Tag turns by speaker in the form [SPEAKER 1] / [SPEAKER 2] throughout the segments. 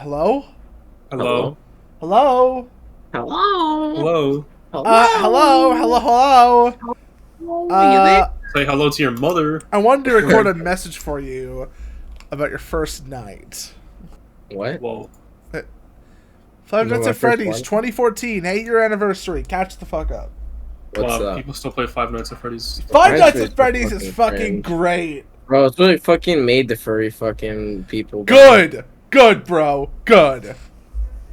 [SPEAKER 1] Hello?
[SPEAKER 2] Hello.
[SPEAKER 1] Hello?
[SPEAKER 2] Hello.
[SPEAKER 1] Hello?
[SPEAKER 3] You there?
[SPEAKER 2] Say hello to your mother.
[SPEAKER 1] I wanted to record a message for you about your first night.
[SPEAKER 3] What?
[SPEAKER 2] Whoa.
[SPEAKER 1] Five
[SPEAKER 3] You know
[SPEAKER 1] Nights
[SPEAKER 3] my
[SPEAKER 1] at
[SPEAKER 3] first
[SPEAKER 1] Freddy's,
[SPEAKER 3] one?
[SPEAKER 1] 2014, 8-year anniversary. Catch the fuck up.
[SPEAKER 3] What's
[SPEAKER 2] Wow,
[SPEAKER 3] up?
[SPEAKER 2] people still play Five Nights at Freddy's.
[SPEAKER 1] Five Nights
[SPEAKER 3] Freddy's
[SPEAKER 1] at Freddy's is
[SPEAKER 3] fucking
[SPEAKER 1] fucking
[SPEAKER 3] cringe.
[SPEAKER 1] great.
[SPEAKER 3] Bro, it's what fucking made the furry fucking people.
[SPEAKER 1] Good, bro. Good.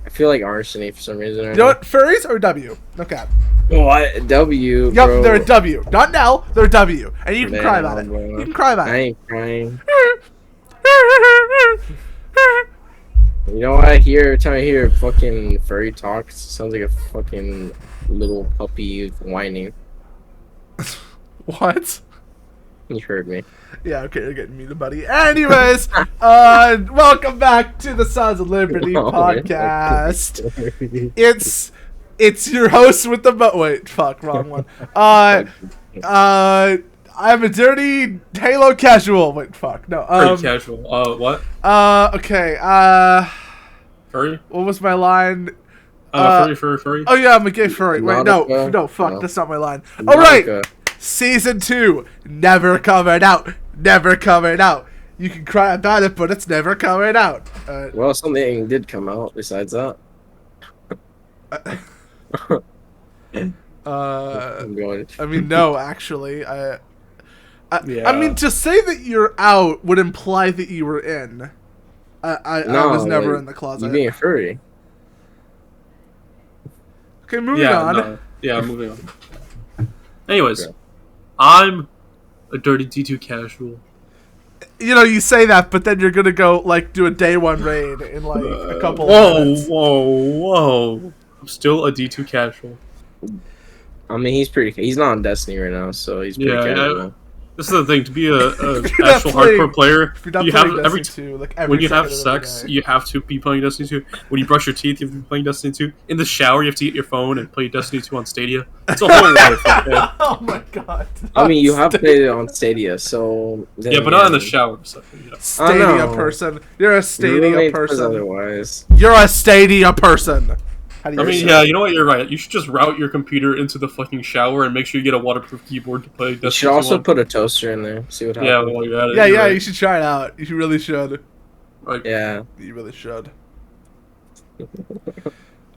[SPEAKER 3] I feel like arsony for some reason.
[SPEAKER 1] You know what? Furries or W? No cap.
[SPEAKER 3] What? W,
[SPEAKER 1] Yep,
[SPEAKER 3] bro.
[SPEAKER 1] they're a W. Not an L, they're a W. And you can
[SPEAKER 3] Man,
[SPEAKER 1] cry about it.
[SPEAKER 3] bro.
[SPEAKER 1] You can cry about
[SPEAKER 3] I
[SPEAKER 1] it.
[SPEAKER 3] ain't crying. You know what I hear every time I hear fucking furry talk? It sounds like a fucking little puppy whining.
[SPEAKER 1] What?
[SPEAKER 3] You heard me.
[SPEAKER 1] Yeah, okay, you're getting muted, buddy. Anyways, welcome back to the Sons of Liberty podcast. It's your host with the wait, fuck, wrong one. I'm a dirty Halo casual. Wait, fuck, no.
[SPEAKER 2] Pretty casual. What?
[SPEAKER 1] Okay.
[SPEAKER 2] Furry?
[SPEAKER 1] What was my line?
[SPEAKER 2] Furry.
[SPEAKER 1] Oh yeah, I'm a gay furry. Wait, no, fuck,
[SPEAKER 3] No.
[SPEAKER 1] that's not my line. All right.
[SPEAKER 3] Nautica.
[SPEAKER 1] Season 2, never coming out. Never coming out. You can cry about it, but it's never coming out.
[SPEAKER 3] Well, something did come out besides that. I'm going.
[SPEAKER 1] I mean, no, actually. I
[SPEAKER 2] Yeah.
[SPEAKER 1] mean, to say that you're out would imply that you were in. I was never
[SPEAKER 3] like,
[SPEAKER 1] in the closet.
[SPEAKER 3] You being a furry.
[SPEAKER 1] Okay, moving on.
[SPEAKER 2] No. Yeah, moving on. Anyways,
[SPEAKER 3] Okay.
[SPEAKER 2] I'm a dirty D2 casual.
[SPEAKER 1] You know, you say that, but then you're gonna go, like, do a day one raid in, like, a couple of
[SPEAKER 2] Whoa,
[SPEAKER 1] minutes.
[SPEAKER 2] whoa. I'm still a D2 casual.
[SPEAKER 3] I mean, he's not on Destiny right now, so he's pretty casual.
[SPEAKER 2] This is the thing, to be a
[SPEAKER 1] If you're not
[SPEAKER 2] actual
[SPEAKER 1] playing-
[SPEAKER 2] hardcore player,
[SPEAKER 1] If you're not
[SPEAKER 2] you
[SPEAKER 1] playing
[SPEAKER 2] have every
[SPEAKER 1] Destiny 2, like, every
[SPEAKER 2] when you have
[SPEAKER 1] second of every
[SPEAKER 2] sex,
[SPEAKER 1] day.
[SPEAKER 2] you have to be playing Destiny 2. When you brush your teeth, you have to be playing Destiny 2. In the shower, you have to get your phone and play Destiny 2 on Stadia. It's a whole life. Okay?
[SPEAKER 1] Oh my god.
[SPEAKER 3] I mean, you have played it on Stadia, so
[SPEAKER 2] Yeah, but not in the shower. So, yeah.
[SPEAKER 1] Stadia
[SPEAKER 3] I know.
[SPEAKER 1] person. You're a
[SPEAKER 3] Your
[SPEAKER 1] Stadia
[SPEAKER 3] roommate says
[SPEAKER 1] person.
[SPEAKER 3] otherwise.
[SPEAKER 1] You're a Stadia person. How do you
[SPEAKER 2] I mean,
[SPEAKER 1] say
[SPEAKER 2] yeah,
[SPEAKER 1] it?
[SPEAKER 2] you know what? You're right. You should just route your computer into the fucking shower and make sure you get a waterproof keyboard to play Destiny
[SPEAKER 3] You
[SPEAKER 2] 2
[SPEAKER 3] should also
[SPEAKER 2] on.
[SPEAKER 3] put a toaster in there. See what
[SPEAKER 2] Yeah,
[SPEAKER 3] happens.
[SPEAKER 2] while you're at it.
[SPEAKER 1] Yeah,
[SPEAKER 2] you're
[SPEAKER 1] yeah,
[SPEAKER 2] right.
[SPEAKER 1] you should try it out. You really should.
[SPEAKER 2] Like,
[SPEAKER 3] Yeah.
[SPEAKER 1] You really should.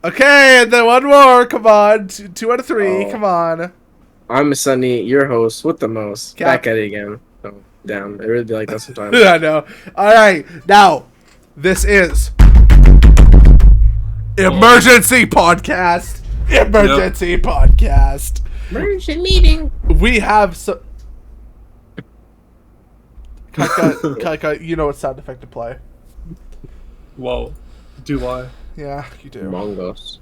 [SPEAKER 1] Okay, and then one more. Come on. Two out of three.
[SPEAKER 3] Oh.
[SPEAKER 1] Come on.
[SPEAKER 3] I'm Sunny, your host with the most.
[SPEAKER 1] Cap.
[SPEAKER 3] Back at it again. Oh, damn. It really be like that sometimes.
[SPEAKER 1] I know. All right. Now, this is Emergency Podcast. Emergency Podcast.
[SPEAKER 3] Emergency meeting.
[SPEAKER 1] We have so. KYKA, you know what sound effect to play.
[SPEAKER 2] whoa. Do I?
[SPEAKER 1] Yeah, you do.
[SPEAKER 3] Among Us.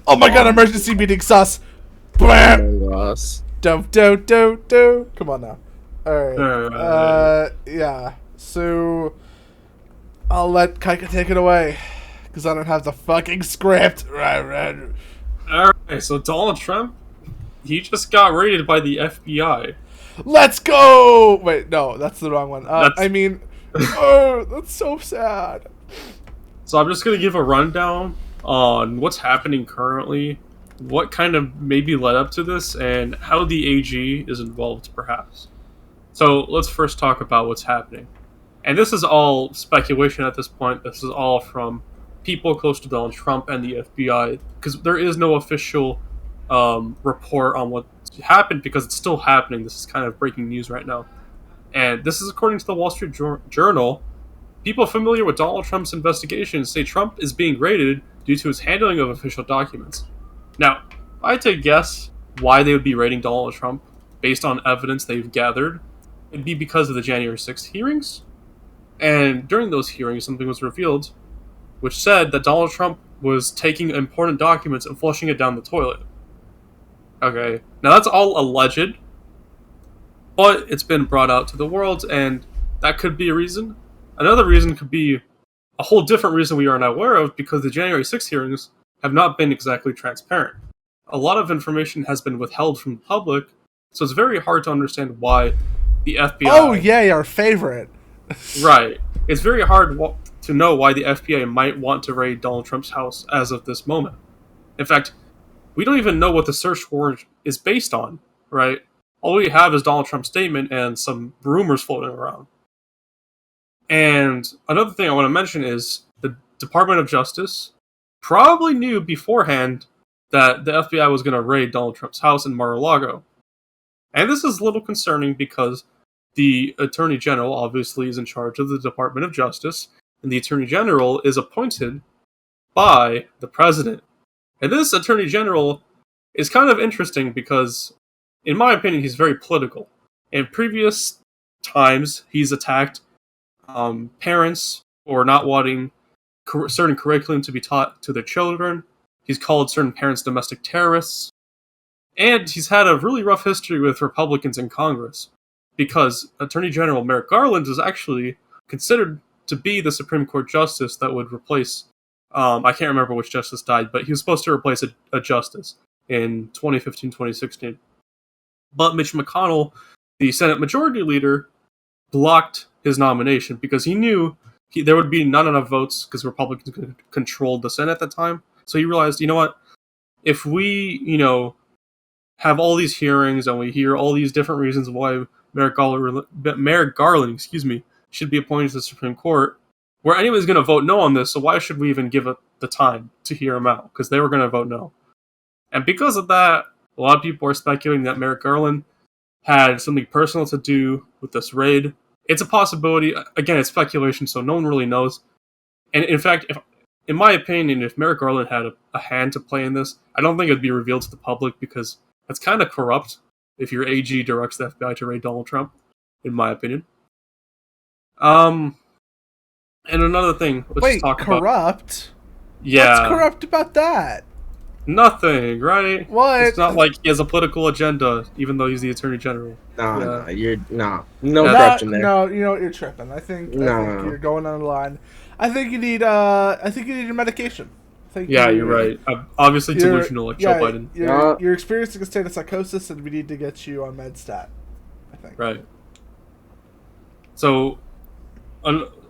[SPEAKER 1] Oh my god, emergency meeting sus. Blam.
[SPEAKER 3] Among Us.
[SPEAKER 1] Do. Come on now. Alright.
[SPEAKER 2] Alright.
[SPEAKER 1] Yeah. So, I'll let KYKA take it away. Because I don't have the fucking script. Right.
[SPEAKER 2] Alright, so Donald Trump, he just got raided by the FBI.
[SPEAKER 1] Let's go! Wait, no, that's the wrong one.
[SPEAKER 2] That's-
[SPEAKER 1] I mean, oh, that's so sad.
[SPEAKER 2] So I'm just going to give a rundown on what's happening currently, what kind of maybe led up to this, and how the AG is involved, perhaps. So let's first talk about what's happening. And this is all speculation at this point. This is all from people close to Donald Trump and the FBI, because there is no official report on what happened, because it's still happening. This is kind of breaking news right now. And this is according to the Wall Street Journal. People familiar with Donald Trump's investigations say Trump is being raided due to his handling of official documents. Now, I had to guess why they would be raiding Donald Trump based on evidence they've gathered. It'd be because of the January 6th hearings. And during those hearings, something was revealed which said that Donald Trump was taking important documents and flushing it down the toilet. Okay, now that's all alleged, but it's been brought out to the world, and that could be a reason. Another reason could be a whole different reason we are not aware of, because the January 6th hearings have not been exactly transparent. A lot of information has been withheld from the public, so it's very hard to understand why the FBI...
[SPEAKER 1] Oh, yay, our favorite.
[SPEAKER 2] Right. It's very hard to to know why the FBI might want to raid Donald Trump's house as of this moment. In fact, we don't even know what the search warrant is based on, right? All we have is Donald Trump's statement and some rumors floating around. And another thing I want to mention is the Department of Justice probably knew beforehand that the FBI was going to raid Donald Trump's house in Mar-A-Lago. And this is a little concerning because the Attorney General obviously is in charge of the Department of Justice, and the Attorney General is appointed by the President. And this Attorney General is kind of interesting because, in my opinion, he's very political. In previous times, he's attacked parents for not wanting certain curriculum to be taught to their children. He's called certain parents domestic terrorists. And he's had a really rough history with Republicans in Congress because Attorney General Merrick Garland is actually considered to be the Supreme Court justice that would replace, I can't remember which justice died, but he was supposed to replace a justice in 2015-2016. But Mitch McConnell, the Senate Majority Leader, blocked his nomination because he knew there would be not enough votes because Republicans controlled the Senate at the time. So he realized, you know what, if we, have all these hearings and we hear all these different reasons why Merrick Garland, should be appointed to the Supreme Court, where anyone's going to vote no on this, so why should we even give it the time to hear him out? Because they were going to vote no. And because of that, a lot of people are speculating that Merrick Garland had something personal to do with this raid. It's a possibility. Again, it's speculation, so no one really knows. And in fact, in my opinion, if Merrick Garland had a hand to play in this, I don't think it would be revealed to the public because that's kind of corrupt if your AG directs the FBI to raid Donald Trump, in my opinion. And another thing, let's talk about...
[SPEAKER 1] corrupt?
[SPEAKER 2] Yeah.
[SPEAKER 1] What's corrupt about that?
[SPEAKER 2] Nothing, right?
[SPEAKER 1] What?
[SPEAKER 2] It's not like he has a political agenda, even though he's the Attorney General.
[SPEAKER 3] No
[SPEAKER 2] No,
[SPEAKER 3] corruption there.
[SPEAKER 1] No, you're tripping. I think you're going on the line. I think you need your medication.
[SPEAKER 2] You're right. I'm obviously delusional like Joe Biden.
[SPEAKER 1] You're experiencing a state of psychosis, and we need to get you on MedStat, I think.
[SPEAKER 2] Right. So,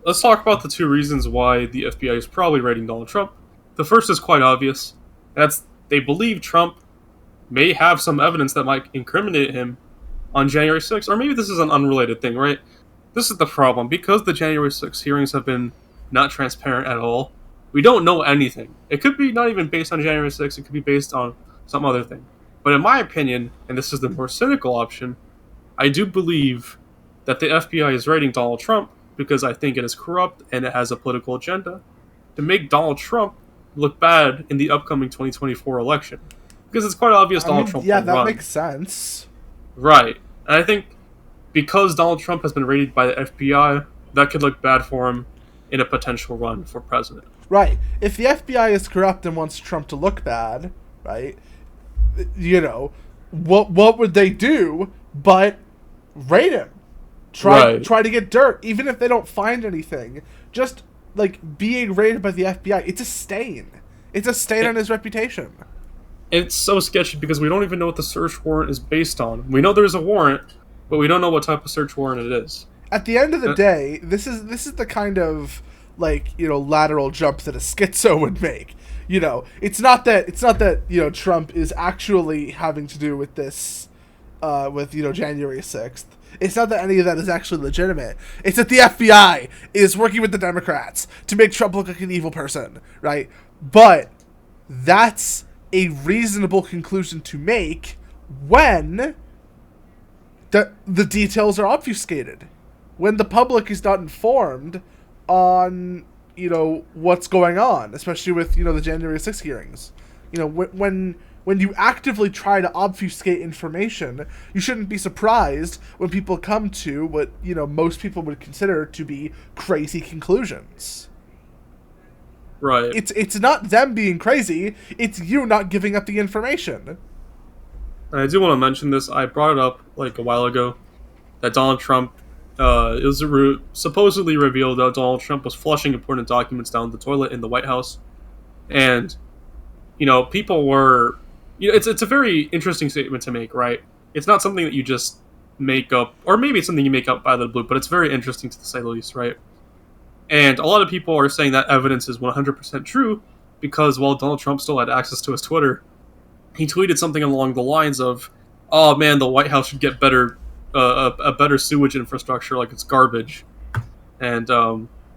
[SPEAKER 2] let's talk about the two reasons why the FBI is probably raiding Donald Trump. The first is quite obvious. That's they believe Trump may have some evidence that might incriminate him on January 6th. Or maybe this is an unrelated thing, right? This is the problem. Because the January 6th hearings have been not transparent at all, we don't know anything. It could be not even based on January 6th. It could be based on some other thing. But in my opinion, and this is the more cynical option, I do believe that the FBI is raiding Donald Trump because I think it is corrupt and it has a political agenda to make Donald Trump look bad in the upcoming 2024 election. Because it's quite obvious Donald Trump will run.
[SPEAKER 1] Yeah, that makes sense.
[SPEAKER 2] Right. And I think because Donald Trump has been raided by the FBI, that could look bad for him in a potential run for president.
[SPEAKER 1] Right. If the FBI is corrupt and wants Trump to look bad, right, what would they do but raid him? Try to get dirt, even if they don't find anything. Just, being raided by the FBI, it's a stain. It's a stain on his reputation.
[SPEAKER 2] It's so sketchy because we don't even know what the search warrant is based on. We know there's a warrant, but we don't know what type of search warrant it is.
[SPEAKER 1] At the end of the day, this is the kind of lateral jump that a schizo would make. It's not that Trump is actually having to do with this with January 6th. It's not that any of that is actually legitimate. It's that the FBI is working with the Democrats to make Trump look like an evil person, right? But that's a reasonable conclusion to make when the details are obfuscated. When the public is not informed on, what's going on, especially with, the January 6th hearings. When you actively try to obfuscate information, you shouldn't be surprised when people come to what, most people would consider to be crazy conclusions.
[SPEAKER 2] Right.
[SPEAKER 1] It's not them being crazy, it's you not giving up the information.
[SPEAKER 2] And I do want to mention this. I brought it up a while ago that Donald Trump, it was supposedly revealed that Donald Trump was flushing important documents down the toilet in the White House. And, people were... it's a very interesting statement to make, right? It's not something that you just make up, or maybe it's something you make up out of the blue, but it's very interesting to say the least, right? And a lot of people are saying that evidence is 100% true because while Donald Trump still had access to his Twitter, he tweeted something along the lines of, "Oh man, the White House should get better, a better sewage infrastructure, like it's garbage," and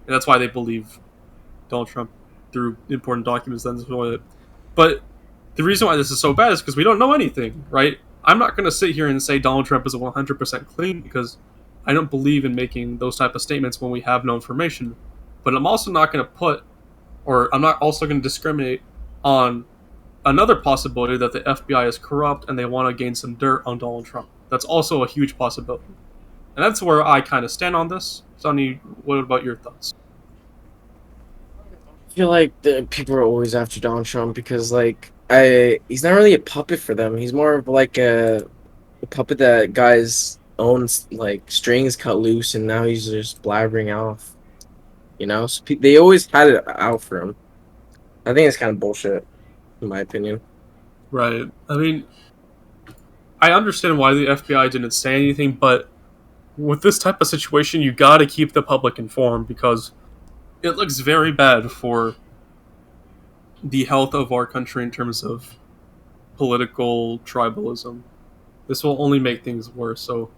[SPEAKER 2] that's why they believe Donald Trump through important documents. Then, but the reason why this is so bad is because we don't know anything, right? I'm not going to sit here and say Donald Trump is 100% clean because I don't believe in making those type of statements when we have no information. But I'm also not going to I'm not also going to discriminate on another possibility that the FBI is corrupt and they want to gain some dirt on Donald Trump. That's also a huge possibility. And that's where I kind of stand on this. Sonny, what about your thoughts?
[SPEAKER 3] I feel like the people are always after Donald Trump because, like, he's not really a puppet for them. He's more of like a puppet that guys owns, like, strings cut loose, and now he's just blabbering off. You know, so they always had it out for him. I think it's kind of bullshit, in my opinion.
[SPEAKER 2] Right. I mean, I understand why the FBI didn't say anything, but with this type of situation, you gotta keep the public informed because it looks very bad for the health of our country in terms of political tribalism. This will only make things worse, so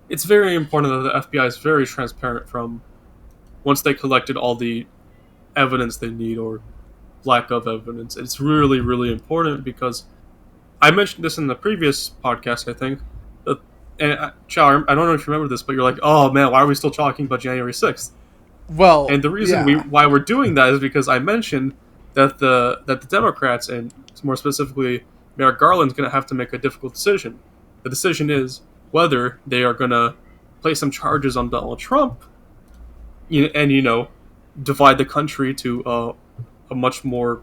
[SPEAKER 2] it's very important that the FBI is very transparent from once they collected all the evidence they need or lack of evidence. It's really, really important because I mentioned this in the previous podcast, I think. And Chao, I don't know if you remember this, but you're like, "Oh man, why are we still talking about January 6th?"
[SPEAKER 1] Well,
[SPEAKER 2] And the reason why we're doing that is because I mentioned that the Democrats, and more specifically Merrick Garland's going to have to make a difficult decision. The decision is whether they are going to place some charges on Donald Trump and divide the country to a much more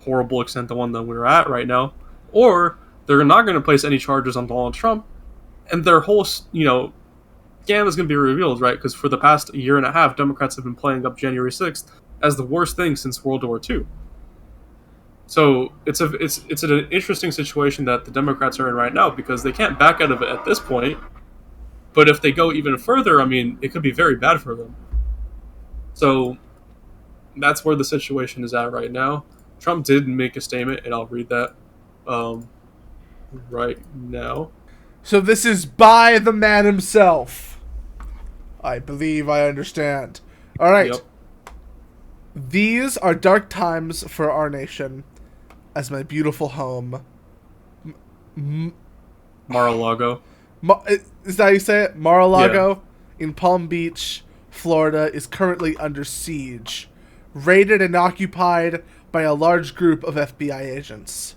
[SPEAKER 2] horrible extent than one that we're at right now, or they're not going to place any charges on Donald Trump, and their whole scam is going to be revealed, right? Because for the past year and a half, Democrats have been playing up January 6th as the worst thing since World War II. So it's an interesting situation that the Democrats are in right now because they can't back out of it at this point. But if they go even further, I mean, it could be very bad for them. So that's where the situation is at right now. Trump did make a statement, and I'll read that right now.
[SPEAKER 1] So this is by the man himself. I believe I understand. All right.
[SPEAKER 2] Yep.
[SPEAKER 1] These are dark times for our nation, as my beautiful home.
[SPEAKER 2] Mar-a-Lago.
[SPEAKER 1] Is that how you say it? Mar-a-Lago in Palm Beach, Florida, is currently under siege, raided and occupied by a large group of FBI agents.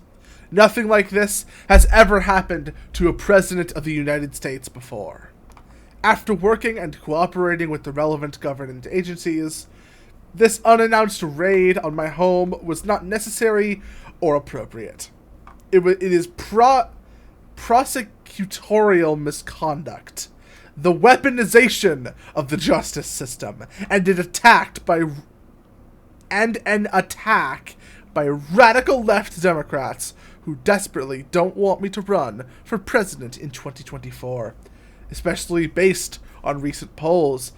[SPEAKER 1] Nothing like this has ever happened to a president of the United States before. After working and cooperating with the relevant government agencies, this unannounced raid on my home was not necessary or appropriate. It is prosecutorial misconduct, the weaponization of the justice system, and an attack by radical left Democrats who desperately don't want me to run for president in 2024, especially based on recent polls,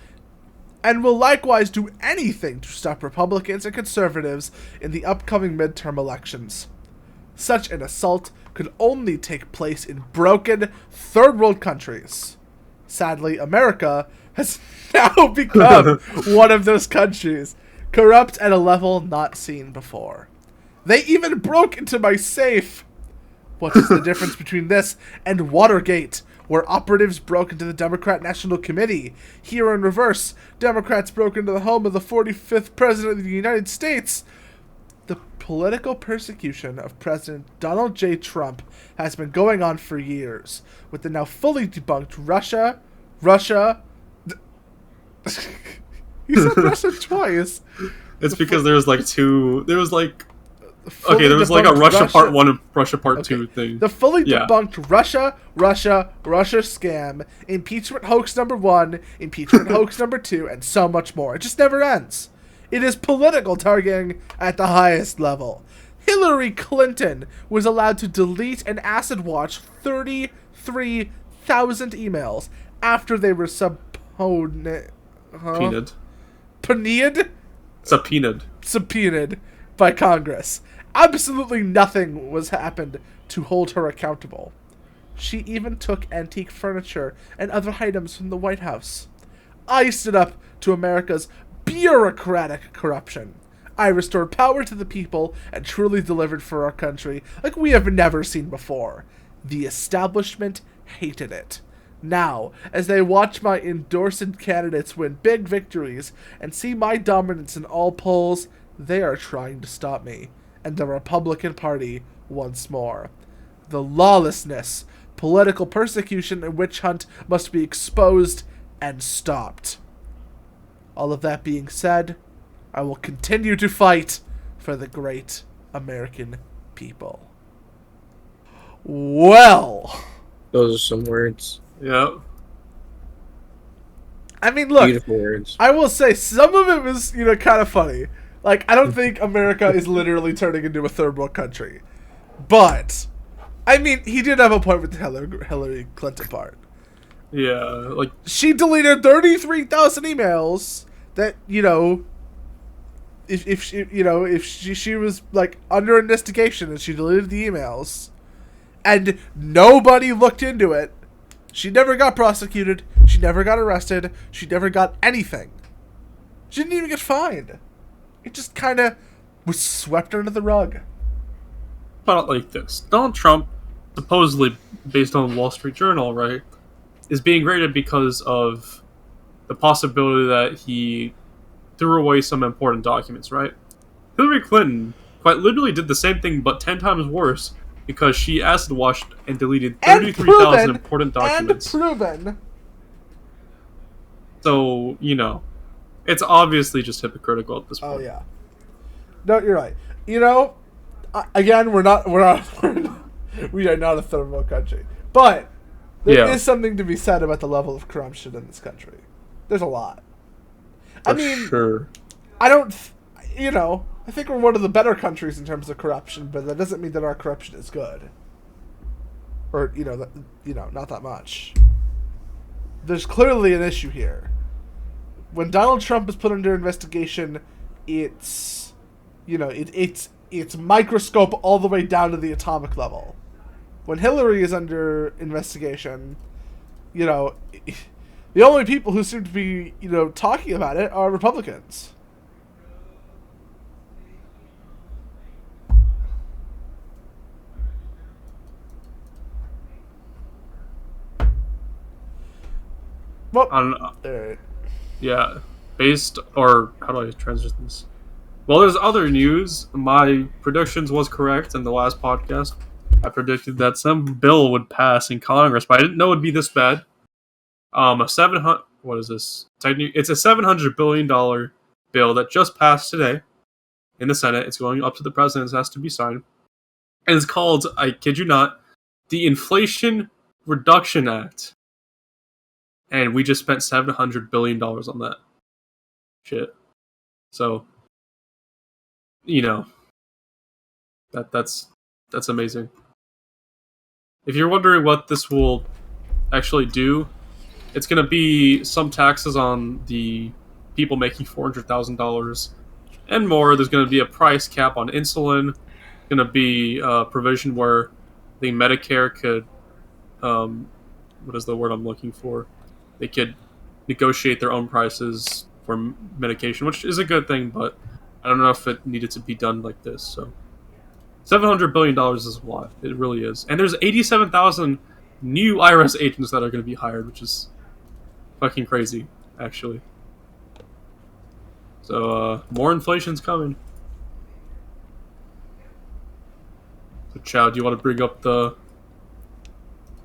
[SPEAKER 1] and will likewise do anything to stop Republicans and conservatives in the upcoming midterm elections. Such an assault could only take place in broken third world countries. Sadly, America has now become one of those countries, corrupt at a level not seen before. They even broke into my safe. What is the difference between this and Watergate, where operatives broke into the Democrat National Committee? Here in reverse, Democrats broke into the home of the 45th President of the United States. The political persecution of President Donald J. Trump has been going on for years, with the now fully debunked Russia. He said Russia twice.
[SPEAKER 2] It's because there was like a Russia Part 1 and Russia Part 2 thing.
[SPEAKER 1] The fully debunked Russia scam, impeachment hoax number 1, impeachment hoax number 2, and so much more. It just never ends. It is political targeting at the highest level. Hillary Clinton was allowed to delete and acid watch 33,000 emails after they were
[SPEAKER 2] Subpoenaed.
[SPEAKER 1] Subpoenaed by Congress. Absolutely nothing was happened to hold her accountable. She even took antique furniture and other items from the White House. I stood up to America's bureaucratic corruption. I restored power to the people and truly delivered for our country like we have never seen before. The establishment hated it. Now, as they watch my endorsed candidates win big victories and see my dominance in all polls, they are trying to stop me and the Republican Party once more. The lawlessness, political persecution, and witch hunt must be exposed and stopped. All of that being said, I will continue to fight for the great American people. Well,
[SPEAKER 3] Those are some words.
[SPEAKER 2] Yeah.
[SPEAKER 1] I mean, look,
[SPEAKER 3] Beautiful words.
[SPEAKER 1] I will say some of it was, kind of funny. Like, I don't think America is literally turning into a third world country. But, I mean, he did have a point with the Hillary Clinton part.
[SPEAKER 2] Yeah, like...
[SPEAKER 1] She deleted 33,000 emails that, if she was, like, under investigation and she deleted the emails, and nobody looked into it, she never got prosecuted, she never got arrested, she never got anything. She didn't even get fined. It just kind of was swept under the rug.
[SPEAKER 2] About it like this. Donald Trump, supposedly based on the Wall Street Journal, right, is being graded because of the possibility that he threw away some important documents, right? Hillary Clinton quite literally did the same thing, but 10 times worse, because she acid washed and deleted 33,000 important documents.
[SPEAKER 1] And proven.
[SPEAKER 2] So, it's obviously just hypocritical at this point.
[SPEAKER 1] Oh yeah. No, you're right. Again, we are not a third world country, but there is something to be said about the level of corruption in this country. There's a lot.
[SPEAKER 2] For sure.
[SPEAKER 1] I don't, I think we're one of the better countries in terms of corruption, but that doesn't mean that our corruption is good. Or, not that much. There's clearly an issue here. When Donald Trump is put under investigation, it's microscope all the way down to the atomic level. When Hillary is under investigation, the only people who seem to be, talking about it are Republicans. Well, alright.
[SPEAKER 2] Yeah, how do I transition this? Well, there's other news. My predictions was correct in the last podcast. I predicted that some bill would pass in Congress, but I didn't know it would be this bad. What is this? It's a $700 billion bill that just passed today in the Senate. It's going up to the president. It has to be signed. And it's called, I kid you not, the Inflation Reduction Act. And we just spent $700 billion on that shit. So, that's amazing. If you're wondering what this will actually do, it's going to be some taxes on the people making $400,000 and more. There's going to be a price cap on insulin. Going to be a provision where the Medicare could, what is the word I'm looking for? They could negotiate their own prices for medication, which is a good thing, but I don't know if it needed to be done like this. So, $700 billion is a lot. It really is. And there's 87,000 new IRS agents that are going to be hired, which is fucking crazy, actually. So, more inflation's coming. So, Chao, do you want to bring up the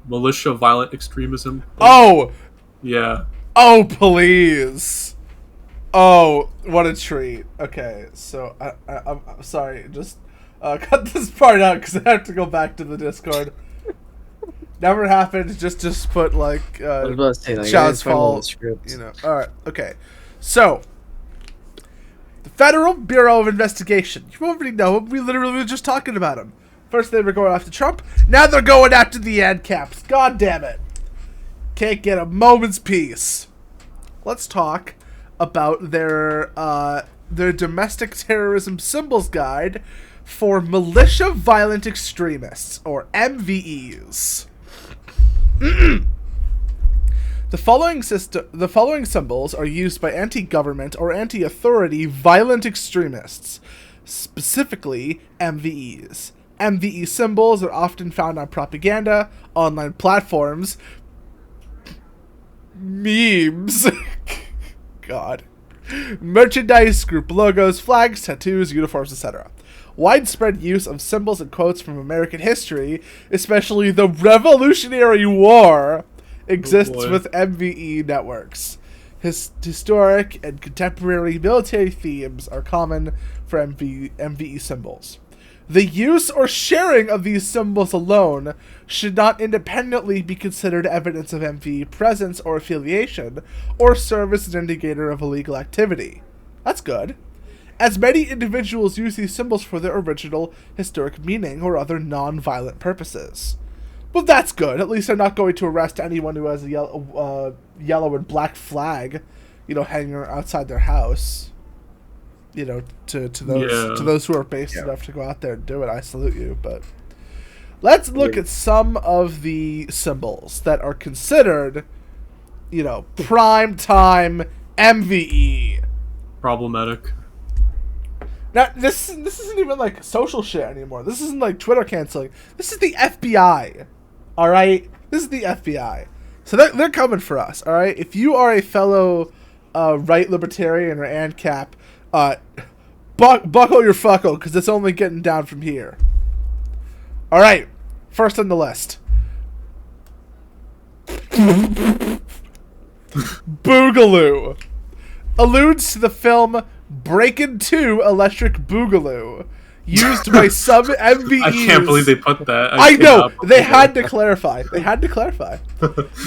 [SPEAKER 2] militia violent extremism thing?
[SPEAKER 1] Oh!
[SPEAKER 2] Yeah.
[SPEAKER 1] Oh, please! Oh, what a treat. Okay, so I'm sorry, just cut this part out because I have to go back to the Discord. Never happened, just put like
[SPEAKER 3] I was about to say, like,
[SPEAKER 1] Chao's fault. Alright, okay. So, the Federal Bureau of Investigation. You already know him. We literally were just talking about him. First they were going after Trump, now they're going after the ANCAPs. God damn it. Can't get a moment's peace. Let's talk about their domestic terrorism symbols guide for militia violent extremists, or MVEs. The following symbols are used by anti-government or anti-authority violent extremists, specifically MVEs. MVE symbols are often found on propaganda, online platforms, memes, God, merchandise, group logos, flags, tattoos, uniforms, etc. Widespread use of symbols and quotes from American history, especially the Revolutionary War, exists with MVE networks. Historic and contemporary military themes are common for MVE symbols. The use or sharing of these symbols alone should not independently be considered evidence of MVE presence or affiliation, or serve as an indicator of illegal activity. That's good. As many individuals use these symbols for their original historic meaning or other non-violent purposes. Well, that's good. At least they're not going to arrest anyone who has a yellow and black flag, hanging outside their house. To those who are based enough to go out there and do it, I salute you. But let's look at some of the symbols that are considered, prime time MVE.
[SPEAKER 2] Problematic.
[SPEAKER 1] Now, this isn't even like social shit anymore. This isn't like Twitter canceling. This is the FBI. All right, this is the FBI. So they're coming for us. All right, if you are a fellow right libertarian or ANCAP, buckle your fuckle, because it's only getting down from here. All right, first on the list, Boogaloo alludes to the film Breakin' 2 Electric Boogaloo, used by some MVEs.
[SPEAKER 2] I can't believe they put that.
[SPEAKER 1] I know! They had to clarify.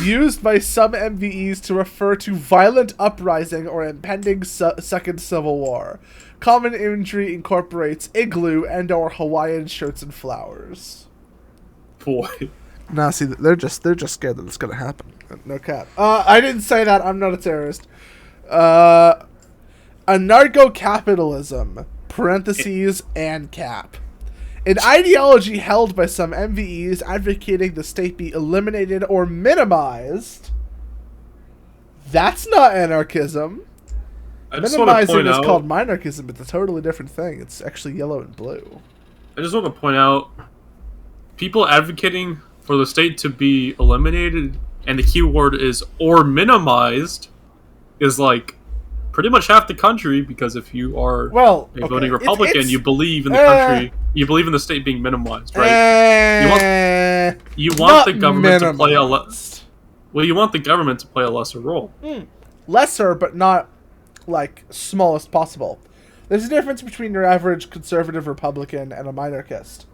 [SPEAKER 1] Used by some MVEs to refer to violent uprising or impending second civil war. Common imagery incorporates igloo and or Hawaiian shirts and flowers.
[SPEAKER 2] Boy.
[SPEAKER 1] Nah, see, they're just scared that it's gonna happen. No cap. I didn't say that. I'm not a terrorist. Anarcho-capitalism, parentheses, ANCAP. An ideology held by some MVEs advocating the state be eliminated or minimized. That's not anarchism. Minimizing is called minarchism. It's a totally different thing. It's actually yellow and blue.
[SPEAKER 2] I just want to point out, people advocating for the state to be eliminated, and the keyword is or minimized, is like pretty much half the country, because if you are a voting Republican, you believe in the country, you believe in the state being minimized, right? You want the government to play you want the government to play a lesser role.
[SPEAKER 1] Lesser, but not like smallest possible. There's a difference between your average conservative Republican and a minarchist.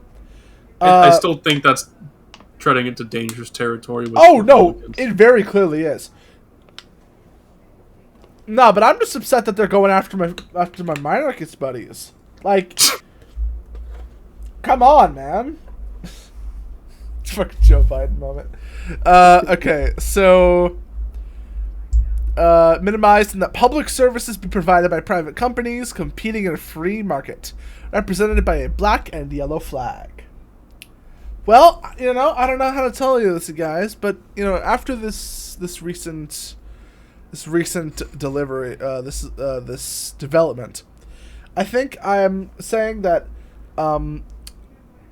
[SPEAKER 2] I still think that's treading into dangerous territory. With
[SPEAKER 1] no, it very clearly is. No, but I'm just upset that they're going after my minarchist buddies. Like, come on, man. It's fucking Joe Biden moment. Okay, so minimized in that public services be provided by private companies competing in a free market, represented by a black and yellow flag. Well, I don't know how to tell you this, guys, but after this recent delivery, this development, I think I am saying that I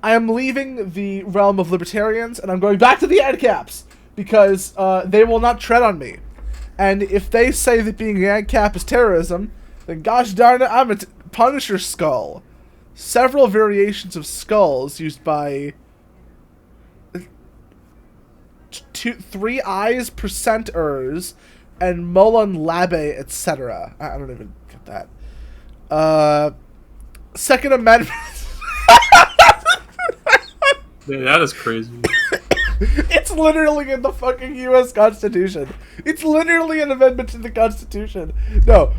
[SPEAKER 1] am leaving the realm of libertarians and I'm going back to the ANCAPs, because they will not tread on me. And if they say that being an ANCAP is terrorism, then gosh darn it, I'm a Punisher skull. Several variations of skulls used by 3 eyes percenters and Molon Labe, etc. I don't even get that. Second Amendment.
[SPEAKER 2] Yeah, that is crazy.
[SPEAKER 1] It's literally in the fucking U.S. Constitution. It's literally an amendment to the Constitution. No.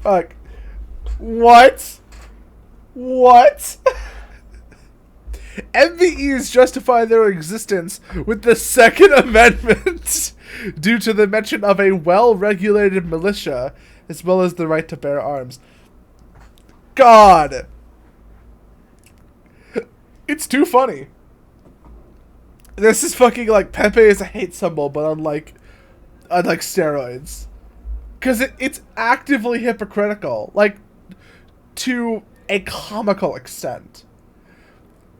[SPEAKER 1] Fuck. What? MVEs justify their existence with the Second Amendment due to the mention of a well-regulated militia as well as the right to bear arms. God. It's too funny. This is fucking like Pepe is a hate symbol, but unlike steroids. Because it's actively hypocritical. Like, to a comical extent.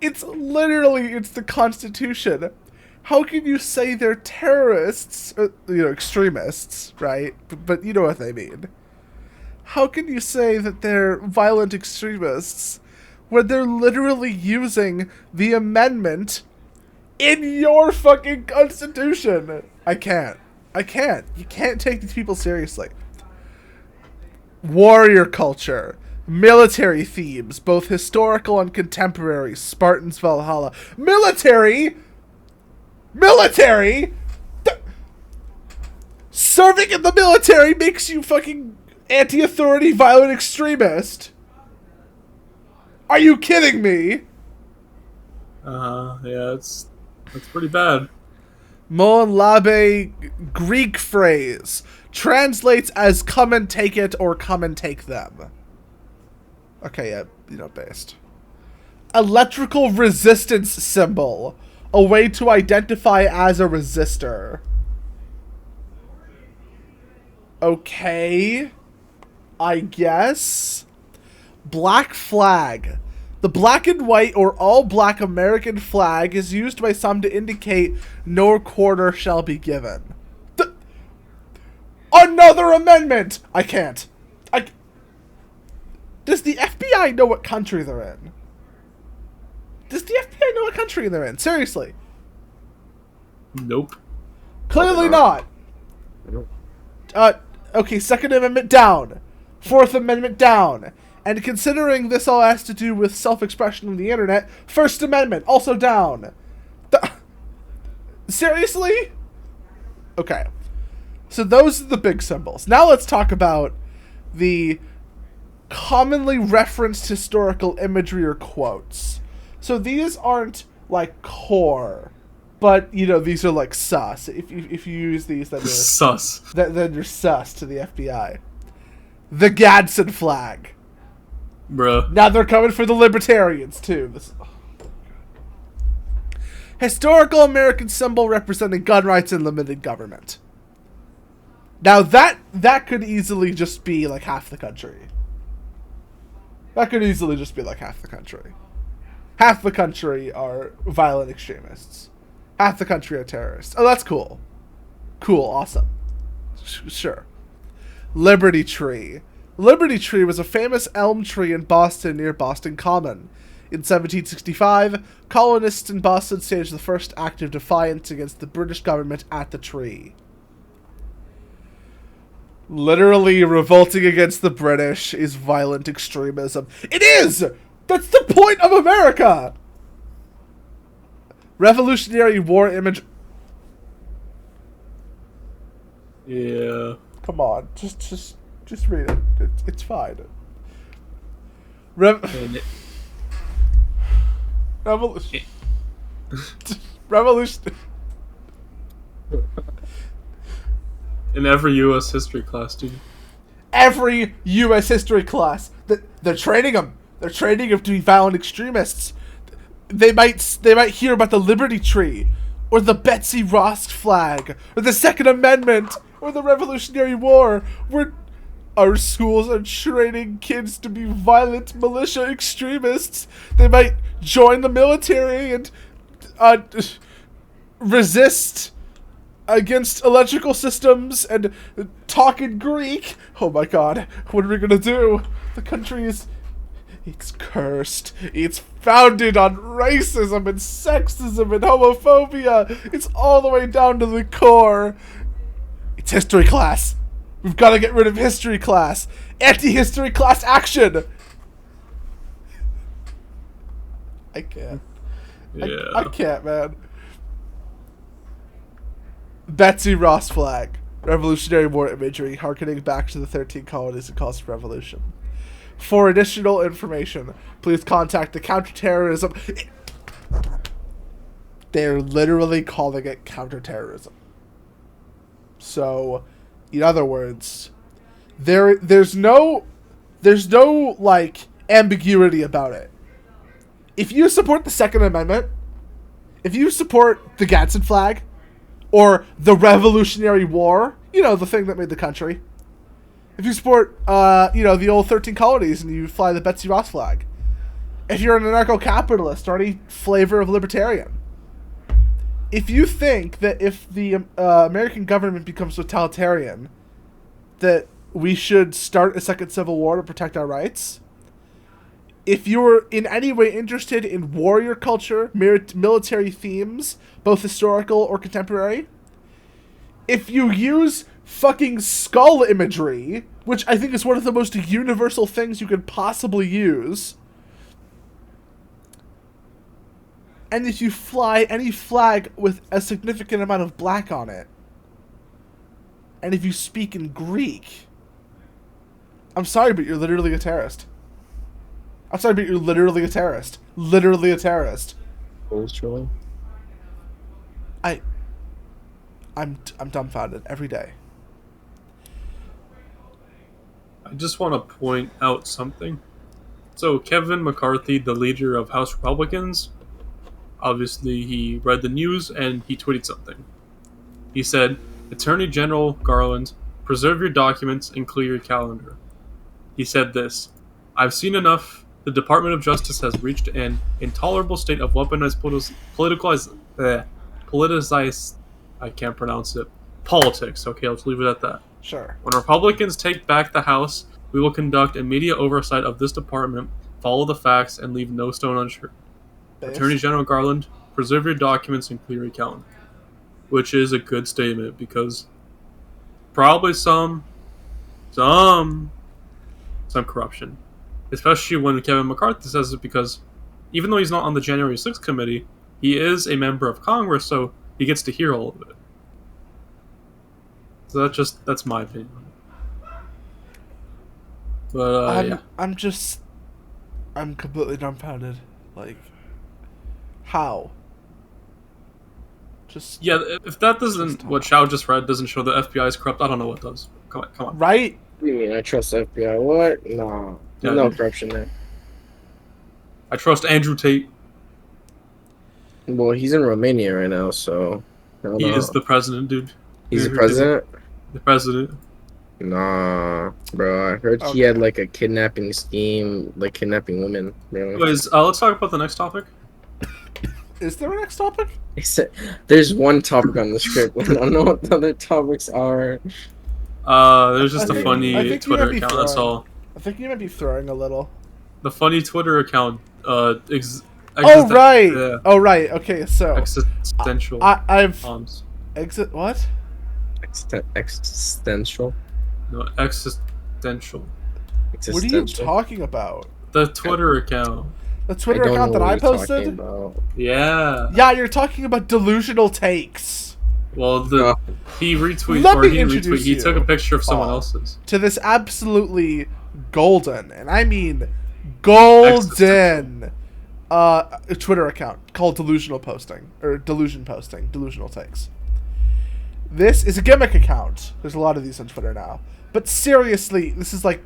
[SPEAKER 1] It's the Constitution. How can you say they're terrorists, or, extremists, right? But you know what they mean. How can you say that they're violent extremists when they're literally using the amendment in your fucking Constitution? I can't. You can't take these people seriously. Warrior culture. Military themes, both historical and contemporary. Spartans Valhalla. Military! Serving in the military makes you fucking anti-authority violent extremist. Are you kidding me?
[SPEAKER 2] Yeah, that's pretty bad.
[SPEAKER 1] Mon labe Greek phrase translates as come and take it or come and take them. Okay, yeah, based. Electrical resistance symbol. A way to identify as a resistor. Okay. I guess. Black flag. The black and white or all black American flag is used by some to indicate no quarter shall be given. Another amendment! I can't. Does the FBI know what country they're in? Seriously.
[SPEAKER 2] Nope.
[SPEAKER 1] Clearly not. Okay, Second Amendment down. Fourth Amendment down. And considering this all has to do with self-expression on the internet, First Amendment also down. Seriously? Okay. So those are the big symbols. Now let's talk about the commonly referenced historical imagery or quotes. So these aren't like core, but these are like sus. If you use these, then you're
[SPEAKER 2] sus.
[SPEAKER 1] Then you're sus to the FBI. The Gadsden flag.
[SPEAKER 2] Bruh.
[SPEAKER 1] Now they're coming for the libertarians too. Historical American symbol representing gun rights and limited government. Now that could easily just be like half the country. Half the country are violent extremists. Half the country are terrorists. Oh, that's cool. Awesome. Sure. Liberty Tree. Liberty Tree was a famous elm tree in Boston near Boston Common. In 1765, colonists in Boston staged the first act of defiance against the British government at the tree. Literally revolting against the British is violent extremism. It is! That's the point of America! Revolutionary War image...
[SPEAKER 2] Yeah.
[SPEAKER 1] Come on, just read it. It's fine. Revolution. Revolution.
[SPEAKER 2] In every U.S. history class, dude.
[SPEAKER 1] Every U.S. history class. They're training them. They're training them to be violent extremists. They might hear about the Liberty Tree, or the Betsy Ross flag, or the Second Amendment, or the Revolutionary War. Our schools are training kids to be violent militia extremists. They might join the military and resist against electrical systems and talk in Greek. Oh my god, what are we gonna do? The country it's cursed. It's founded on racism and sexism and homophobia. It's all the way down to the core. It's history class. We've got to get rid of history class. Anti-history class action. I can't.
[SPEAKER 2] Yeah.
[SPEAKER 1] I can't, man. Betsy Ross flag. Revolutionary War imagery, harkening back to the 13 colonies and cause of revolution. For additional information, please contact the counterterrorism... They're literally calling it counterterrorism. So, in other words, there's no like ambiguity about it. If you support the Second Amendment, if you support the Gadsden flag, or the Revolutionary War, the thing that made the country, if you support the old 13 colonies and you fly the Betsy Ross flag, if you're an anarcho-capitalist or any flavor of libertarian, if you think that if the American government becomes totalitarian, that we should start a second civil war to protect our rights, if you're in any way interested in warrior culture, military themes, both historical or contemporary, if you use fucking skull imagery, which I think is one of the most universal things you could possibly use, and if you fly any flag with a significant amount of black on it, and if you speak in Greek, I'm sorry, but you're literally a terrorist. I'm sorry, but you're literally a terrorist. Literally a terrorist.
[SPEAKER 3] Culturally.
[SPEAKER 1] I'm dumbfounded every day.
[SPEAKER 2] I just want to point out something. So Kevin McCarthy, the leader of House Republicans, obviously he read the news and he tweeted something. He said, "Attorney General Garland, preserve your documents and clear your calendar." He said this, "I've seen enough. The Department of Justice has reached an intolerable state of weaponized politicized, I can't pronounce it, politics." Okay, let's leave it at that.
[SPEAKER 1] Sure.
[SPEAKER 2] "When Republicans take back the House, we will conduct immediate oversight of this department, follow the facts, and leave no stone unturned. Attorney General Garland, preserve your documents and clear your calendar." Which is a good statement because probably some corruption. Especially when Kevin McCarthy says it, because even though he's not on the January 6th committee, he is a member of Congress, so he gets to hear all of it. So that's my opinion. But yeah.
[SPEAKER 1] I'm completely dumbfounded. Like, how? Just
[SPEAKER 2] Yeah, if that doesn't, what Chao just read doesn't show the FBI is corrupt, I don't know what does. Come on.
[SPEAKER 1] Right?
[SPEAKER 3] What do you mean I trust the FBI? What? No.
[SPEAKER 2] Yeah,
[SPEAKER 3] No corruption there.
[SPEAKER 2] I trust Andrew Tate.
[SPEAKER 3] Well, he's in Romania right now, so... I don't
[SPEAKER 2] He
[SPEAKER 3] know.
[SPEAKER 2] is the president, dude.
[SPEAKER 3] He's the president?
[SPEAKER 2] The president.
[SPEAKER 3] Nah, bro. I heard he had, like, a kidnapping scheme, like, kidnapping women. Bro.
[SPEAKER 2] Anyways, let's talk about the next topic.
[SPEAKER 1] Is there a next topic?
[SPEAKER 3] There's one topic on the script. I don't know what the other topics are.
[SPEAKER 2] There's just a funny Twitter account, that's all.
[SPEAKER 1] I think you might be throwing a little.
[SPEAKER 2] The funny Twitter account,
[SPEAKER 1] Oh right!
[SPEAKER 2] Yeah.
[SPEAKER 1] Oh right, okay, so...
[SPEAKER 2] Existential.
[SPEAKER 1] I've...
[SPEAKER 2] Bombs.
[SPEAKER 1] Exit... What?
[SPEAKER 3] Existential?
[SPEAKER 2] No, existential.
[SPEAKER 1] What are you talking about?
[SPEAKER 2] The Twitter account.
[SPEAKER 1] The Twitter account that I posted?
[SPEAKER 2] Yeah.
[SPEAKER 1] Yeah, you're talking about delusional takes.
[SPEAKER 2] Well, he retweeted, he took a picture of someone else's.
[SPEAKER 1] To this absolutely golden, and I mean golden, Twitter account called Delusional Posting, or Delusion Posting, Delusional Takes. This is a gimmick account. There's a lot of these on Twitter now. But seriously, this is like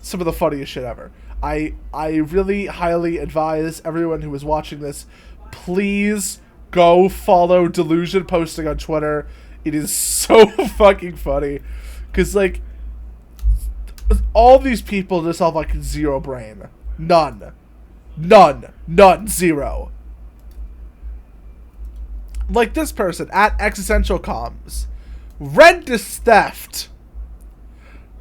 [SPEAKER 1] some of the funniest shit ever. I really highly advise everyone who is watching this, please go follow Delusion Posting on Twitter. It is so fucking funny. Because, like, all these people just have, like, zero brain. None. Zero. Like this person, at Existential Comms. Rent is theft.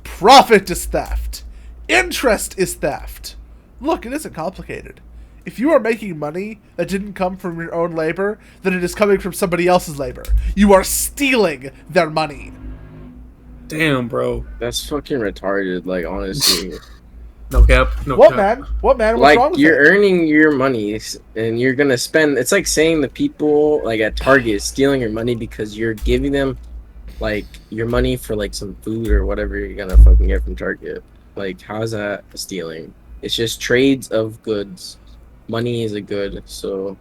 [SPEAKER 1] Profit is theft. Interest is theft. Look, it isn't complicated. If you are making money that didn't come from your own labor, then it is coming from somebody else's labor. You are stealing their money.
[SPEAKER 2] Damn, bro.
[SPEAKER 3] That's fucking retarded, like, honestly.
[SPEAKER 2] No cap.
[SPEAKER 1] What, man? What's
[SPEAKER 3] like,
[SPEAKER 1] wrong with
[SPEAKER 3] you're
[SPEAKER 1] it?
[SPEAKER 3] earning your money, and you're gonna spend... It's like saying the people, like, at Target stealing your money because you're giving them, like, your money for, like, some food or whatever you're gonna fucking get from Target. Like, how is that stealing? It's just trades of goods. Money is a good, so...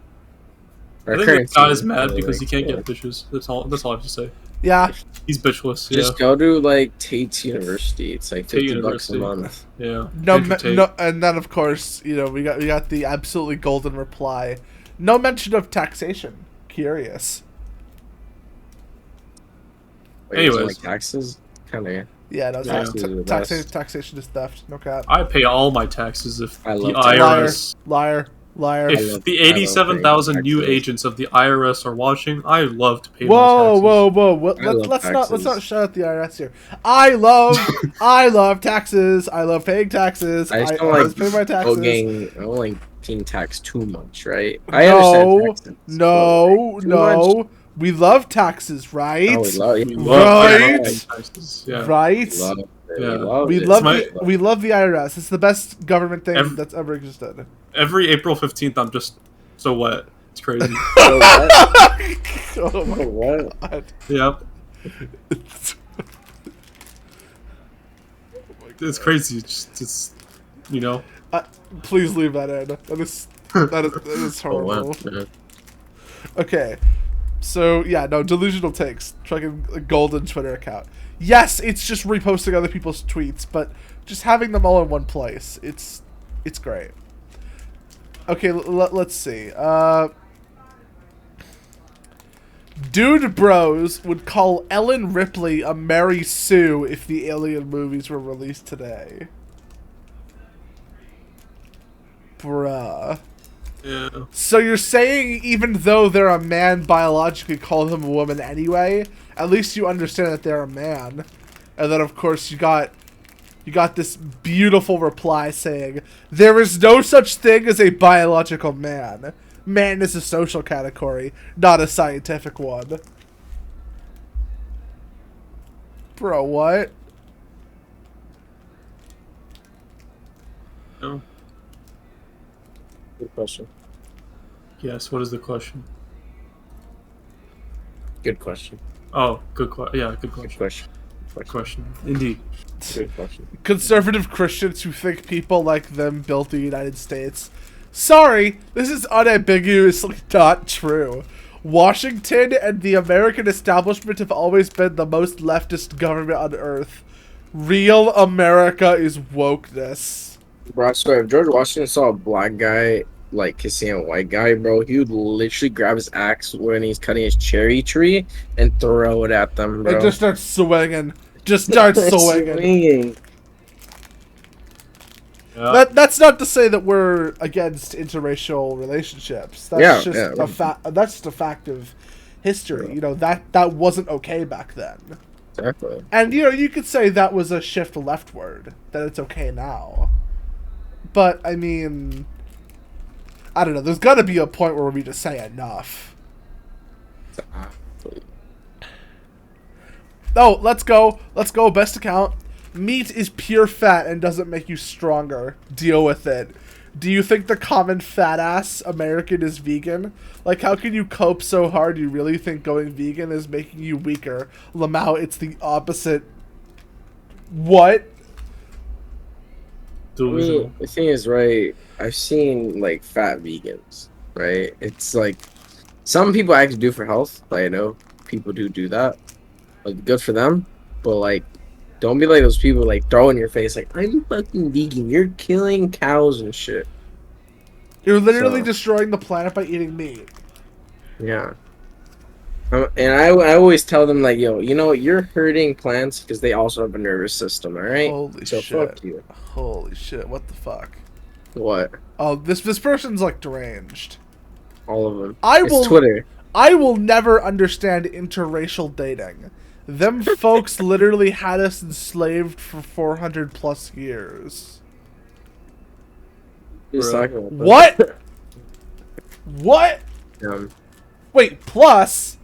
[SPEAKER 2] I think the guy's mad because he can't get bitches. That's all I have to say.
[SPEAKER 1] Yeah.
[SPEAKER 2] He's bitchless.
[SPEAKER 3] Just go to like Tate's University. It's like
[SPEAKER 2] Tate
[SPEAKER 3] $50 a
[SPEAKER 2] University.
[SPEAKER 3] month.
[SPEAKER 2] Yeah.
[SPEAKER 1] No, and then of course, we got the absolutely golden reply. No mention of taxation. Curious.
[SPEAKER 3] Wait,
[SPEAKER 2] Anyways,
[SPEAKER 3] like taxes, kind of.
[SPEAKER 1] Yeah, no,
[SPEAKER 3] Taxes are the best.
[SPEAKER 1] taxation is theft. No cap.
[SPEAKER 2] I pay all my taxes if
[SPEAKER 3] I
[SPEAKER 2] the
[SPEAKER 3] love
[SPEAKER 2] IRS.
[SPEAKER 1] Liar.
[SPEAKER 2] If the
[SPEAKER 3] I love
[SPEAKER 2] 87,000
[SPEAKER 3] paying
[SPEAKER 2] new
[SPEAKER 3] taxes.
[SPEAKER 2] agents of the IRS are watching, I love to pay my
[SPEAKER 1] Whoa.
[SPEAKER 3] love
[SPEAKER 1] Let's
[SPEAKER 3] taxes.
[SPEAKER 1] not shout out the IRS here. I love taxes. I love paying taxes.
[SPEAKER 3] I just
[SPEAKER 1] I
[SPEAKER 3] don't
[SPEAKER 1] always
[SPEAKER 3] like
[SPEAKER 1] pay my taxes.
[SPEAKER 3] I don't like paying tax too much, right? I understand taxes.
[SPEAKER 1] No.
[SPEAKER 3] Too much.
[SPEAKER 1] We love taxes, right?
[SPEAKER 3] Oh, we love,
[SPEAKER 2] taxes.
[SPEAKER 3] we
[SPEAKER 1] Right.
[SPEAKER 2] Paying taxes. Yeah.
[SPEAKER 1] Right?
[SPEAKER 3] love it.
[SPEAKER 2] Yeah.
[SPEAKER 1] We
[SPEAKER 3] it.
[SPEAKER 1] love the IRS. It's the best government thing that's ever existed.
[SPEAKER 2] Every April 15th, I'm just so wet. It's crazy.
[SPEAKER 3] So what?
[SPEAKER 1] Oh my
[SPEAKER 3] What?
[SPEAKER 1] god.
[SPEAKER 2] Yep. It's crazy. It's
[SPEAKER 1] Please leave that in. That is horrible.
[SPEAKER 3] Oh, wow.
[SPEAKER 1] Okay. So, yeah, no, delusional takes. Fucking golden Twitter account. Yes, it's just reposting other people's tweets, but just having them all in one place. It's great. Okay, let's see. Dude Bros would call Ellen Ripley a Mary Sue if the Alien movies were released today. Bruh.
[SPEAKER 2] yeah.
[SPEAKER 1] So you're saying even though they're a man, biologically call them a woman anyway? At least you understand that they're a man. And then of course you got this beautiful reply saying, there is no such thing as a biological man. Man is a social category, not a scientific one. Bro, what?
[SPEAKER 2] No.
[SPEAKER 3] Good question.
[SPEAKER 2] Yes. What is the question?
[SPEAKER 3] Good question.
[SPEAKER 2] Oh, good question. Yeah, good
[SPEAKER 3] Good
[SPEAKER 2] question.
[SPEAKER 3] question.
[SPEAKER 2] Good question. Indeed.
[SPEAKER 3] Good question.
[SPEAKER 1] Conservative Christians who think people like them built the United States. Sorry, this is unambiguously not true. Washington and the American establishment have always been the most leftist government on earth. Real America is wokeness.
[SPEAKER 3] Bro, I swear, if George Washington saw a black guy like kissing a white guy, bro, he would literally grab his axe when he's cutting his cherry tree and throw it at them, bro.
[SPEAKER 1] And just start swinging. Just start swinging.
[SPEAKER 3] Swinging.
[SPEAKER 2] Yeah.
[SPEAKER 1] That's not to say that we're against interracial relationships. That's that's just a fact of history.
[SPEAKER 3] Yeah.
[SPEAKER 1] You know, that wasn't okay back then.
[SPEAKER 3] Exactly.
[SPEAKER 1] And you could say that was a shift leftward, that it's okay now. But I mean, I don't know. There's got to be a point where we just say enough. Oh, let's go. Best account. Meat is pure fat and doesn't make you stronger. Deal with it. Do you think the common fat ass American is vegan? Like, how can you cope so hard you really think going vegan is making you weaker? Lamau, it's the opposite. What?
[SPEAKER 3] I mean, the thing is, right, I've seen, like, fat vegans, right? It's, like, some people actually do for health. Like, I know people do that. Like, good for them. But, like, don't be like those people, like, throw in your face, like, I'm fucking vegan. You're killing cows and shit.
[SPEAKER 1] You're literally destroying the planet by eating meat.
[SPEAKER 3] Yeah. And I always tell them, like, yo, you know what? You're hurting plants because they also have a nervous system, all right?
[SPEAKER 1] Holy
[SPEAKER 3] so
[SPEAKER 1] shit.
[SPEAKER 3] fuck you.
[SPEAKER 1] Holy shit, what the fuck?
[SPEAKER 3] What?
[SPEAKER 1] Oh, this person's, like, deranged.
[SPEAKER 3] All of them.
[SPEAKER 1] It's
[SPEAKER 3] Twitter.
[SPEAKER 1] I will never understand interracial dating. Them folks literally had us enslaved for 400 plus years.
[SPEAKER 3] Just talking about that.
[SPEAKER 1] What? What? Wait, plus?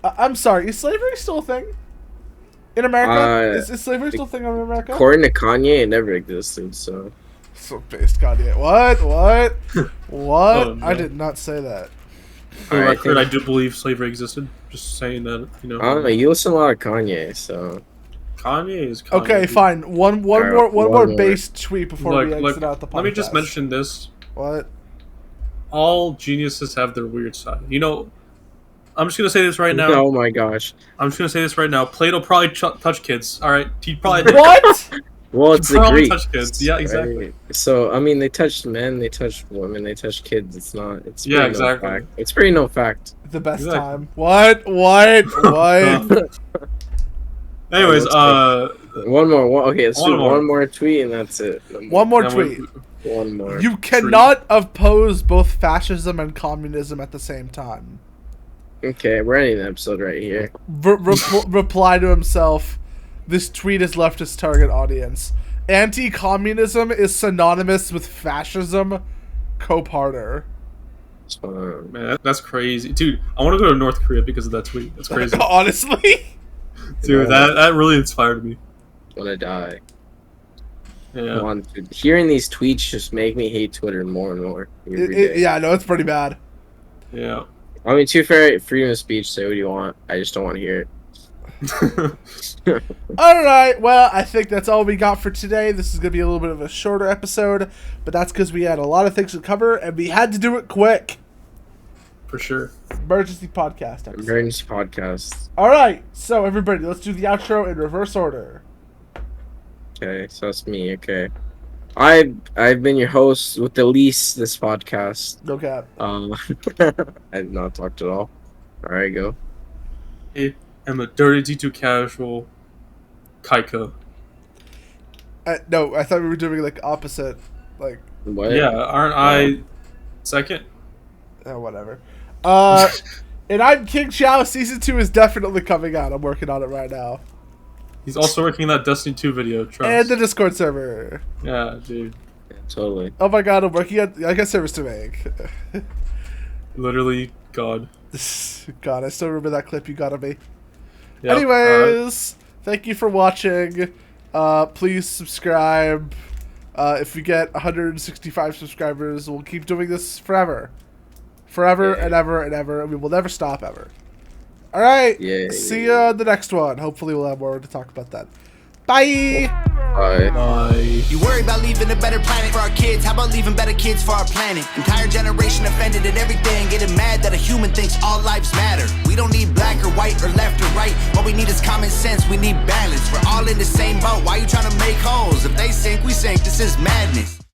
[SPEAKER 1] I'm sorry, is slavery still a thing? In America? Is slavery still a thing in America?
[SPEAKER 3] According to Kanye, it never existed, so...
[SPEAKER 1] So based Kanye. What? What? What?
[SPEAKER 2] Oh, no.
[SPEAKER 1] I did not say that.
[SPEAKER 2] For the record, I do believe slavery existed. Just saying that,
[SPEAKER 3] I don't know, you listen to a lot of Kanye, so...
[SPEAKER 2] Kanye is Kanye.
[SPEAKER 1] Okay, fine. One more base tweet before we exit out the podcast.
[SPEAKER 2] Let me just mention this.
[SPEAKER 1] What?
[SPEAKER 2] all geniuses have their weird side. You know, I'm just gonna say this right now.
[SPEAKER 3] Oh my gosh.
[SPEAKER 2] I'm just gonna say this right now. Plato probably touched kids. All right, he probably did.
[SPEAKER 1] What?
[SPEAKER 3] Well, it's the
[SPEAKER 2] Probably
[SPEAKER 3] Greeks.
[SPEAKER 2] touch kids. Yeah, exactly.
[SPEAKER 3] Right? So I mean, they touched men, they touched women, they touched kids. It's not. It's
[SPEAKER 2] Yeah,
[SPEAKER 3] pretty
[SPEAKER 2] exactly.
[SPEAKER 3] No fact. It's pretty no fact.
[SPEAKER 1] The best
[SPEAKER 2] Exactly.
[SPEAKER 1] time. What?
[SPEAKER 2] Anyways,
[SPEAKER 3] One more. Okay, let's
[SPEAKER 2] One
[SPEAKER 3] do
[SPEAKER 2] more.
[SPEAKER 3] one more tweet and that's it.
[SPEAKER 1] One more
[SPEAKER 2] then
[SPEAKER 1] tweet.
[SPEAKER 3] One more.
[SPEAKER 1] You cannot oppose both fascism and communism at the same time.
[SPEAKER 3] Okay, we're ending the episode right here.
[SPEAKER 1] Reply to himself. This tweet has left his target audience. Anti-communism is synonymous with fascism. Co-parter.
[SPEAKER 2] Man, that's crazy, dude. I want to go to North Korea because of that tweet. That's crazy,
[SPEAKER 1] Honestly.
[SPEAKER 2] dude. That really inspired me.
[SPEAKER 3] Wanna die.
[SPEAKER 2] Yeah.
[SPEAKER 3] Come on, dude. Hearing these tweets just make me hate Twitter more and more. Every day.
[SPEAKER 1] Yeah, no, it's pretty bad.
[SPEAKER 2] Yeah.
[SPEAKER 3] I mean, to be fair, freedom of speech. Say what you want. I just don't want to hear it.
[SPEAKER 1] Alright, well, I think that's all we got for today. This is going to be a little bit of a shorter episode, but that's because we had a lot of things to cover, and we had to do it quick.
[SPEAKER 2] For sure.
[SPEAKER 1] Emergency podcast episode.
[SPEAKER 3] Emergency podcast.
[SPEAKER 1] Alright, so everybody, let's do the outro in reverse order.
[SPEAKER 3] Okay, so that's me. Okay, I've been your host with the least this podcast.
[SPEAKER 1] No cap.
[SPEAKER 3] I did not talked at all. All right, go.
[SPEAKER 2] Hey, I'm a dirty D2 casual. KYKA.
[SPEAKER 1] No, I thought we were doing like opposite. Like,
[SPEAKER 3] What?
[SPEAKER 2] Yeah, aren't I second?
[SPEAKER 1] whatever. And I'm King Chao. Season 2 is definitely coming out. I'm working on it right now.
[SPEAKER 2] He's also working on that Destiny 2 video. Trust.
[SPEAKER 1] And the Discord server.
[SPEAKER 2] Yeah, dude.
[SPEAKER 3] Yeah, totally.
[SPEAKER 1] Oh my god, I'm working on. I got service to make.
[SPEAKER 2] Literally, God.
[SPEAKER 1] God, I still remember that clip you got of me.
[SPEAKER 2] Yep.
[SPEAKER 1] Anyways, thank you for watching. Please subscribe. If we get 165 subscribers, we'll keep doing this forever. Forever and ever and ever. And we will never stop ever. Alright.
[SPEAKER 3] Yeah.
[SPEAKER 1] See you in the next one. Hopefully we'll have more to talk about that. Bye!
[SPEAKER 3] Bye.
[SPEAKER 2] Bye.
[SPEAKER 4] You worry about leaving a better planet for our kids. How about leaving better kids for our planet? Entire generation offended at everything, getting mad that a human thinks all lives matter. We don't need black or white or left or right. What we need is common sense. We need balance. We're all in the same boat. Why you trying to make holes? If they sink, we sink. This is madness.